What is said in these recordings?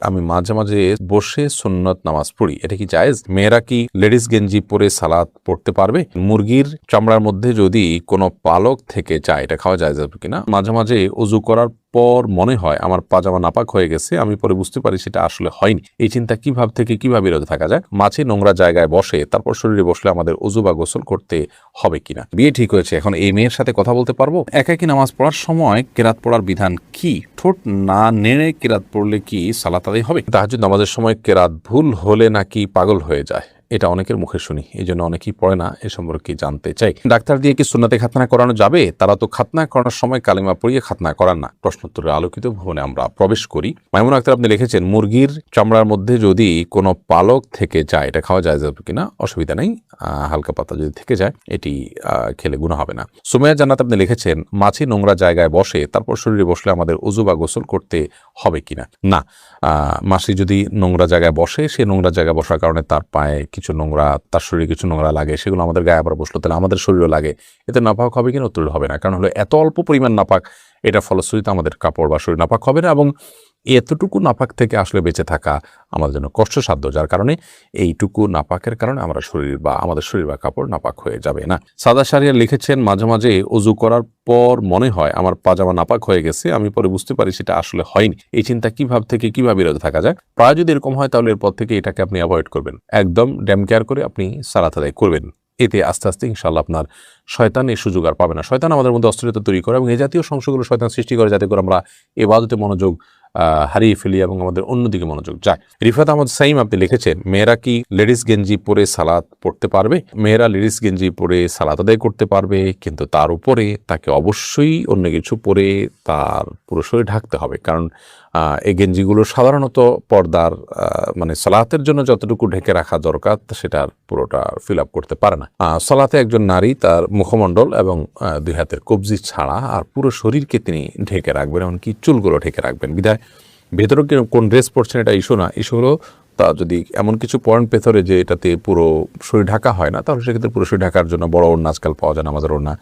আমি মাঝে মাঝে বসে সুন্নত নামাজ পড়ি, এটা কি জায়েজ? মেয়েরা কি লেডিস গেঞ্জি পরে সালাত পড়তে পারবে? মুরগির চামড়ার মধ্যে যদি কোনো পালক থেকে যায়, এটা খাওয়া যায় যাবে কিনা? মাঝে মাঝে উজু করার পর মনে হয় আমার পাজামা নাপাক হয়ে গেছে, আমি পরে বুঝতে পারি সেটা আসলে হয়নি। এই চিন্তা থেকে কিভাবে বিরত থাকা যায়? মাঝে নোংরা জায়গায় বসে তারপর শরীরে বসলে আমাদের উজু বা গোসল করতে হবে কিনা? বিয়ে ঠিক হয়েছে, এখন এই মেয়ের সাথে কথা বলতে পারবো? একাকী নামাজ পড়ার সময় কেরাত পড়ার বিধান কি? ঠোঁট না নেড়ে কেরাত পড়লে কি সালাত আদায় হবে? তাহাজ্জুদ নামাজের সময় কেরাত ভুল হলে নাকি পাগল হয়ে যায়, এটা অনেকের মুখে শুনি, এই জন্য অনেকেই পড়ে না। এ সম্পর্কে জানতে চাই। ডাক্তার দিয়ে কি সুন্নাতে খাতনা করানো যাবে? তারা তো খাতনা করানোর সময় কালিমা পড়িয়ে খাতনা করান না। প্রশ্নোত্তরের আলোকিত ভবনে আমরা প্রবেশ করি। মাইমুন আক্তার আপনি লিখেছেন, মুরগির চামড়ার মধ্যে যদি কোনো পালক থেকে যায়, এটা খাওয়া যায় যাবে কিনা? অসুবিধা নেই, হালকা পাতা যদি থেকে যায় এটি খেলে গুনাহ হবে না। সুমাইয়া জান্নাত আপনি লিখেছেন, মাছি নোংরা জায়গায় বসে তারপর শরীরে বসলে আমাদের উজু বা গোসল করতে হবে কিনা? না, মাছি যদি নোংরা জায়গায় বসে, সে নোংরা জায়গায় বসার কারণে তার পায়ে কিছু নোংরা, তার শরীরে কিছু নোংরা লাগে, সেগুলো আমাদের গায়ে আবার বসলো, তাহলে আমাদের শরীরও লাগে, এতে নাপাক হবে কিনা? উত্তর হবে না। কারণ হলো এত অল্প পরিমাণ নাপাক, এটা ফলশ্রুতিতে আমাদের কাপড় বা শরীর নাপাক হবে না, এবং এতটুকু নাপাক থেকে আসলে বেঁচে থাকা আমাদের জন্য কষ্টসাধ্য, যার কারণে এইটুকু নাপাকের কারণে আমাদের শরীর বা কাপড় নাপাক হয়ে যাবে না। সাদা শাহরিয়ার লিখেছেন, মাঝে মাঝে উজু করার পর মনে হয় আমার পাজামা নাপাক হয়ে গেছে, আমি পরে বুঝতে পারি সেটা আসলে হয়নি। এই চিন্তা থেকে কিভাবে বিরত থাকা যায়? প্রায় যদি এরকম হয় তাহলে এরপর থেকে এটাকে আপনি অ্যাভয়েড করবেন, একদম ড্যাম কেয়ার করে আপনি সালাত আদায় করবেন। এতে আস্তে আস্তে ইনশাআল্লাহ আপনার শয়তান এই সুযোগ আর পাবে না। শয়তান আমাদের মধ্যে অস্থিরতা তৈরি করে এবং এই জাতীয় সমস্যাগুলো শয়তান সৃষ্টি করে, যাতে করে আমরা ইবাদতে মনোযোগ হারিয়ে ফেলি এবং আমাদের অন্যদিকে মনোযোগ যায়। রিফাত আহমদ সাইম আপনি লিখেছেন, মেয়েরা কি লেডিস গেঞ্জি পরে সালাত পড়তে পারবে? মেয়েরা লেডিস গেঞ্জি পরে সালাত আদায় করতে পারবে, কিন্তু তার উপরে তাকে অবশ্যই অন্য কিছু পরে তার পুরো শরীর ঢাকতে হবে। কারণ এই গেঞ্জিগুলো সাধারণত পর্দার মানে সালাতের জন্য যতটুকু ঢেকে রাখা দরকার সেটার পুরোটা ফিল আপ করতে পারে না। সালাতে একজন নারী তার মুখমণ্ডল এবং দুই হাতের কবজি ছাড়া আর পুরো শরীরকে তিনি ঢেকে রাখবেন, এমনকি চুলগুলো ঢেকে রাখবেন। বিধায় ভেতরে কোন ড্রেস পরছেন এটা ইস্যু না, ইস্যু হলো তা যদি এমন কিছু পয়েন্ট ভেতরে যে এটাতে পুরো শরীর ঢাকা হয় না, তাহলে সেক্ষেত্রে পুরো শরীর ঢাকার জন্য বড় ওড়না আজকাল পাওয়া যায়, নামাজের ওড়না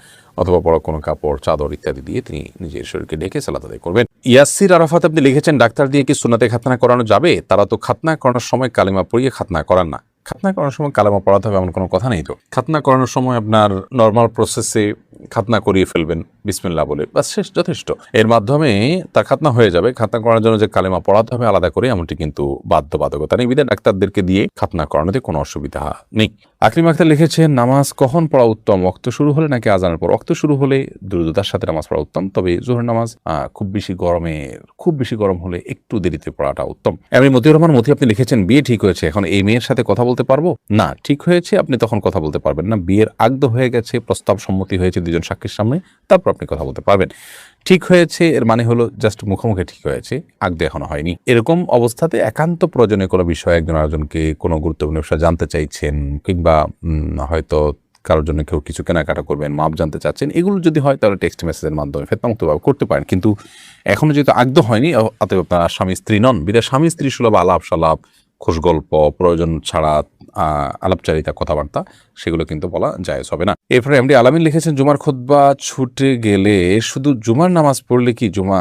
অথবা বড় কোনো কাপড়, চাদর ইত্যাদি দিয়ে তিনি নিজের শরীরকে ঢেকে সালাত আদায় করবেন। ইয়াসির আরাফাত আপনি লিখেছেন, ডাক্তার দিয়ে কি সুন্নাতে খাতনা করানো যাবে? তারা তো খাতনা করানোর সময় কালিমা পড়িয়ে খাতনা করান না। খাতনা করানোর সময় কালিমা পড়াতে হবে এমন কোনো কথা নেই তো। খাতনা করানোর সময় আপনার নর্মাল প্রসেসে খাতনা করিয়ে ফেলবেন বিসমিল্লাহ বলে, বাস, শেষ, যথেষ্ট। এর মাধ্যমে তার খাতনা হয়ে যাবে। খাতনা করার জন্য যে কালিমা পড়াতে হবে আলাদা করে, এমনটি কিন্তু বাধ্যবাধকতা নেই। বিধায় ডাক্তারদেরকে দিয়ে খাতনা করানোতে কোনো অসুবিধা নেই। আকলিম আক্তার লিখেছেন, নামাজ কখন পড়া উত্তম? ওয়াক্ত শুরু হলে নাকি আজানের পর? ওয়াক্ত শুরু হলে দ্রুততার সাথে নামাজ পড়া উত্তম, তবে জোহর নামাজ খুব বেশি গরম হলে একটু দেরিতে পড়াটা উত্তম। এমনি মতিউর রহমান মতি আপনি লিখেছেন, বিয়ে ঠিক হয়েছে, এখন এই মেয়ের সাথে কথা বলতে পারবো? না, ঠিক হয়েছে, আপনি তখন কথা বলতে পারবেন না। বিয়ের আগদ হয়ে গেছে, প্রস্তাব সম্মতি হয়েছে দুজন সাক্ষীর সামনে, তারপর আপনি কথা বলতে পারবেন। ঠিক হয়েছে এর মানে হলো জাস্ট মুখোমুখি ঠিক হয়েছে, আগদে এখনো হয়নি। এরকম অবস্থাতে একান্ত প্রয়োজনীয় কোনো বিষয় একজন আরেকজনকে কোনো গুরুত্বপূর্ণ বিষয় জানতে চাইছেন, কিংবা হয়তো কারোর জন্য কেউ কিছু কেনাকাটা করবেন, মাপ জানতে চাচ্ছেন, এগুলো যদি হয় তাহলে টেক্সট মেসেজের মাধ্যমে ফেতনামুক্তভাবে করতে পারেন। কিন্তু এখনো যেহেতু আগদ হয়নি, অতএব আপনারা স্বামী স্ত্রী নন, বিধায় স্বামী স্ত্রী সুলভ আলাপ সালাপ, খোশ গল্প, প্রয়োজন ছাড়া আলাপচারিতা, কথাবার্তা, সেগুলো কিন্তু বলা জায়েজ হবে না। এরপরে এমডি আলামিন লিখেছেন, জুমার খুতবা ছুটে গেলে শুধু জুমার নামাজ পড়লে কি জুমা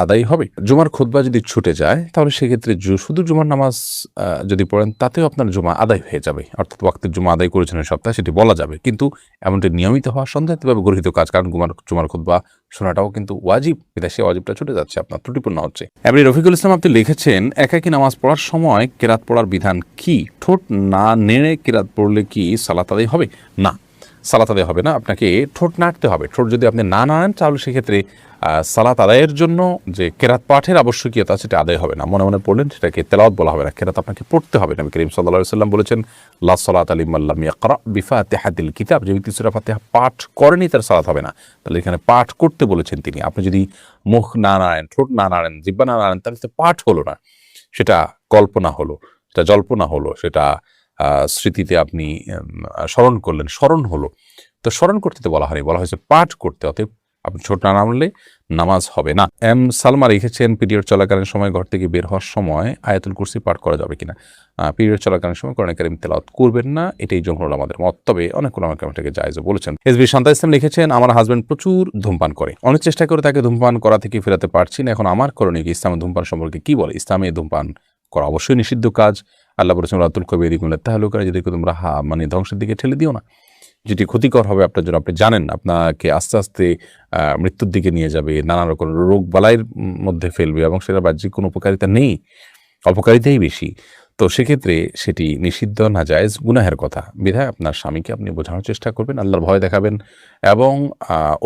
আদায় হবে? জুমার খুতবা যদি ছুটে যায় তাহলে সেক্ষেত্রে শুধু জুমার নামাজ যদি পড়েন তাতেও আপনার জুমা আদায় হয়ে যাবে, অর্থাৎ ওয়াক্তের জুমা আদায় করেছেন সপ্তাহে, সেটি বলা যাবে। কিন্তু এমনটি নিয়মিত হওয়া সন্দেহভাবে গর্হিত কাজ, কারণ জুমার খুতবা শোনাটাও কিন্তু ওয়াজিব, বিদেশে ওয়াজিবটা ছুটে যাচ্ছে, আপনার ত্রুটিপূর্ণ হচ্ছে। এমনি রফিকুল ইসলাম আপনি লিখেছেন, একাকী নামাজ পড়ার সময় কেরাত পড়ার বিধান কি? ঠোঁট না নেড়ে কেরাত পড়লে কি সালাত আদায় হবে? না, সালাত আদায় হবে না, আপনাকে ঠোঁট নাড়তে হবে। ঠোঁট যদি আপনি না নাড়েন তাহলে সেক্ষেত্রে সালাত আদায়ের জন্য যে কেরাত পাঠের আবশ্যকীয়তা সেটা আদায় হবে না। মনে মনে পড়লেন, সেটাকে তেলাওয়াত বলা হবে না, কেরাত আপনাকে পড়তে হবে। নবী করিম সাল্লাল্লাহু আলাইহি ওয়াসাল্লাম বলেছেন, লা সালাতা লিমান লাম ইয়াকরা বিফাতিহাতিল কিতাব, যে ব্যক্তি সূরা ফাতিহা পাঠ করেনি তার সালাত হবে না। তাহলে এখানে পাঠ করতে বলেছেন তিনি। আপনি যদি মুখ না নাড়েন, ঠোঁট না নাড়েন, জিহ্বা না নাড়েন, তাহলে পাঠ হলো না, সেটা কল্পনা হলো, সেটা জল্পনা হলো, সেটা স্মৃতিতে আপনি স্মরণ হলো। তো স্মরণ করতে তো বলা হয়নি, বলা হয়েছে পাঠ করতে। অতএব আপনি ছোট না নামলে নামাজ হবে না। এম সালমা লিখেছেন, পিরিয়ড চলাকালীন সময় ঘর থেকে বের হওয়ার সময় আয়াতুল কুরসি পাঠ করা যাবে কিনা? পিরিয়ড চলাকালীন সময় কোরআন কারীম তেলাওয়াত করবেন না, এটাই জমহুর আমাদের মত, তবে অনেক ওলামা কেরাম এটাকে জায়েজও বলেছেন। এসবি শান্তা ইসলাম লিখেছেন, আমার হাজবেন্ড প্রচুর ধূমপান করে, অনেক চেষ্টা করে তাকে ধূমপান করা থেকে ফেরাতে পারছি না, এখন আমার করণীয় কি? ইসলামে ধূমপান সম্পর্কে কি বলে? ইসলামে ধূমপান করা অবশ্যই নিষিদ্ধ কাজ। আল্লাহ বলেছেন রাতুল কবি এদিকুল্লাহ তাহলুকার, যেদিকে তোমরা মানে ধ্বংসের দিকে ঠেলে দিও না, যেটি ক্ষতিকর হবে আপনার জন্য। আপনি জানেন আপনাকে আস্তে আস্তে মৃত্যুর দিকে নিয়ে যাবে, নানা রকম রোগ বালাইয়ের মধ্যে ফেলবে, এবং সেটা বাহ্যিক কোনো উপকারিতা নেই, অপকারিতাই বেশি। তো সেক্ষেত্রে সেটি নিষিদ্ধ, নাজায়েজ, গুনাহের কথা। বিধায় আপনার স্বামীকে আপনি বোঝানোর চেষ্টা করবেন, আল্লাহর ভয় দেখাবেন এবং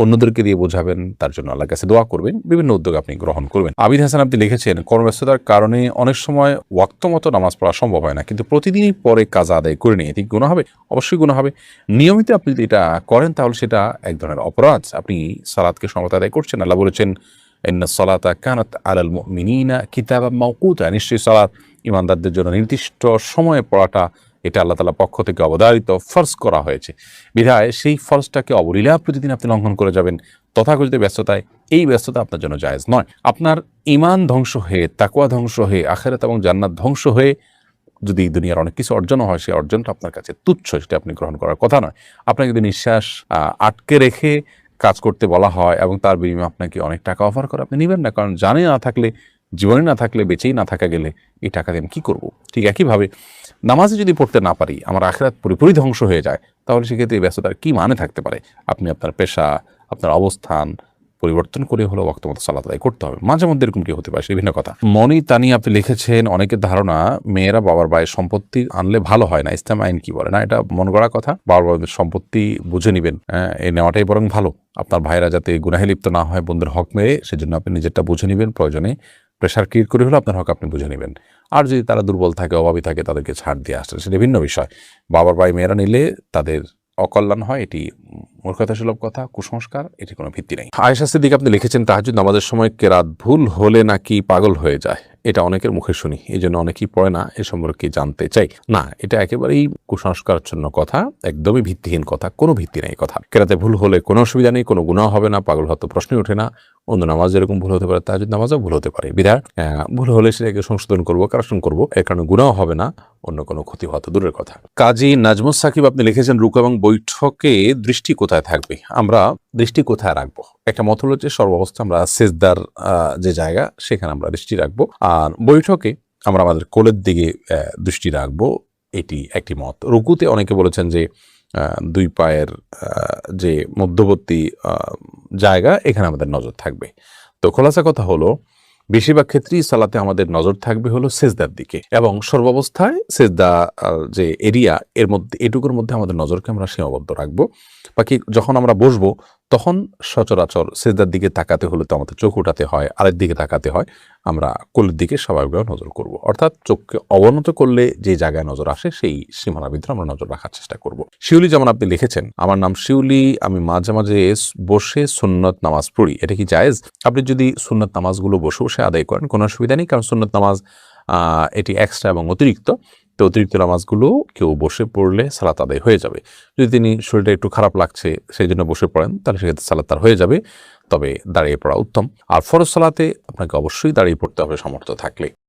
অন্যদেরকে দিয়ে বোঝাবেন, তার জন্য আল্লাহর কাছে দোয়া করবেন, বিভিন্ন উদ্যোগ আপনি গ্রহণ করবেন। আবিদ হাসান আপনি লিখেছেন, কর্মব্যস্ততার কারণে অনেক সময় ওয়াক্ত মতো নামাজ পড়া সম্ভব হয় না, কিন্তু প্রতিদিনই পরে কাজা আদায় করে নিয়ে, এটি গুনাহ হবে? অবশ্যই গুনাহ হবে। নিয়মিত আপনি যদি এটা করেন তাহলে সেটা এক ধরনের অপরাধ, আপনি সালাতকে সমত আদায় করছেন। আল্লাহ বলেছেন ইন্নাস সালাতা কানাত আলাল মুমিনিনা কিতাবাম মাওকুতা, নিশ্চয়ই সালাত ইমানদারদের জন্য নির্দিষ্ট সময়ে পড়াটা এটা আল্লাহ তাআলার পক্ষ থেকে অবধারিত, ফরজ করা হয়েছে। বিধায় সেই ফরজটাকে অবলীলা প্রতিদিন আপনি লঙ্ঘন করে যাবেন তথাকথিত ব্যস্ততায়, এই ব্যস্ততা আপনার জন্য জায়েজ নয়। আপনার ঈমান ধ্বংস হয়ে, তাকওয়া ধ্বংস হয়ে, আখিরাত এবং জান্নাত ধ্বংস হয়ে যদি দুনিয়ার অনেক কিছু অর্জন হয়, সেই অর্জনটা আপনার কাছে তুচ্ছ, সেটা আপনি গ্রহণ করার কথা নয়। আপনাকে যদি নিঃশ্বাস আটকে রেখে কাজ করতে বলা হয় এবং তার বিনিময়ে আপনাকে অনেক টাকা অফার করে, আপনি নেবেন না, কারণ জানে না থাকলে, জীবনে না থাকলে, বেঁচেই না থাকা গেলে এই টাকা দিয়ে আমি কী করবো। ঠিক একইভাবে নামাজে যদি পড়তে না পারি, আমার আখিরাত পুরোপুরি ধ্বংস হয়ে যায়, তাহলে সেক্ষেত্রে এই ব্যস্ততার কী মানে থাকতে পারে। আপনি আপনার পেশা, আপনার অবস্থান পরিবর্তন করে হলেও ওয়াক্ত মতো সালাত আদায় করতে হবে। মাঝে মধ্যে এরকম কি হতে পারে, বিভিন্ন কথা। মনি তানি আপনি লিখেছেন, অনেকের ধারণা মেয়েরা বাবার ভাইয়ের সম্পত্তি আনলে ভালো হয় না, ইসলাম আইন কি বলে? না, এটা মন গড়া কথা। বাবার ভাইয়ের সম্পত্তি বুঝে নেবেন, এই নেওয়াটাই বরং ভালো। আপনার ভাইয়েরা যাতে গুনাহে লিপ্ত না হয় বোনদের হক মেরে, সেজন্য আপনি নিজেরটা বুঝে নেবেন, প্রয়োজনে প্রেশার ক্রিয়েট করে হলেও আপনার হক আপনি বুঝে নেবেন। আর যদি তারা দুর্বল থাকে, অভাবী থাকে, তাদেরকে ছাড় দিয়ে আসছে, সেটা ভিন্ন বিষয়। বাবার ভাই মেয়েরা নিলে তাদের অকল্যাণ হয়, এটি মূর্খতা সুলভ কথা, কুসংস্কার, এটি কোনো ভিত্তি নেই। আয়েশা সিদ্দিকা আপনি লিখেছেন, তাহাজ্জুদ নামাজের সময় কেরাত ভুল হলে নাকি পাগল হয়ে যায়, এটা অনেকের মুখে শুনি, এই জন্য অনেকেই পড়ে না, এ সম্পর্কে জানতে চাই। না, এটা একেবারেই কুসংস্কারাচ্ছন্ন কথা, একদমই ভিত্তিহীন কথা, কোনো ভিত্তি নেই কথা। কেরাতে ভুল হলে কোনো অসুবিধা নেই, কোনো গুনাহ হবে না, পাগল হয়তো প্রশ্নই ওঠে না। অন্য নামাজ যেরকম ভুল হতে পারে, তাহাজ্জুদ নামাজও ভুল হতে পারে। বিধায় ভুল হলে সেটাকে সংশোধন করবো, কারেকশন করবো, এর কারণে গুনাহ হবে না, অন্য কোনো ক্ষতি হয়তো দূরের কথা। কাজী নাজমুস সাকিব আপনি লিখেছেন, রুকু এবং বৈঠকে দৃষ্টি কোথায় থাকবে? আমরা দৃষ্টি কোথায় রাখবো? একটা মত হলো যে সর্বাবস্থা আমরা সেজদার যে জায়গা, সেখানে আমরা দৃষ্টি রাখবো, আর বৈঠকে আমরা আমাদের কোলের দিকে দৃষ্টি রাখবো, এটি একটি মত। রুকুতে অনেকে বলেছেন যে দুই পায়ের যে মধ্যবর্তী জায়গা, এখানে আমাদের নজর থাকবে। তো খোলাসা কথা হলো, বেশিরভাগ ক্ষেত্রেই সালাতে আমাদের নজর থাকবে হলো সেজদার দিকে, এবং সর্বাবস্থায় সেজদা যে এরিয়া, এর মধ্যে, এটুকুর মধ্যে আমাদের নজরকে আমরা সীমাবদ্ধ রাখবো। বাকি যখন আমরা বসবো তখন সচরাচর সেজদার দিকে তাকাতে হলে তো আমাদের চোখ উঠাতে হয়, আরেক দিকে তাকাতে হয়, আমরা কোলের দিকে স্বাভাবিকভাবে নজর করব। অর্থাৎ চোখকে অবনত করলে যে জায়গায় নজর আসে, সেই সীমানার ভিতরে আমরা নজর রাখার চেষ্টা করব। শিউলি যেমন আপনি লিখেছেন, আমার নাম শিউলি, আমি মাঝে মাঝে বসে সুন্নত নামাজ পড়ি, এটা কি জায়েজ? আপনি যদি সুন্নত নামাজগুলো বসে বসে আদায় করেন কোনো অসুবিধা নেই, কারণ সুন্নত নামাজ এটি এক্সট্রা এবং অতিরিক্ত। তো অতিরিক্ত নামাজগুলো কেউ বসে পড়লে সালাত আদায় হয়ে যাবে। যদি তিনি শরীরটা একটু খারাপ লাগছে সেই জন্য বসে পড়েন, তাহলে সেক্ষেত্রে সালাত তার হয়ে যাবে, তবে দাঁড়িয়ে পড়া উত্তম। আর ফরজ সালাতে আপনাকে অবশ্যই দাঁড়িয়ে পড়তে হবে সামর্থ্য থাকলে।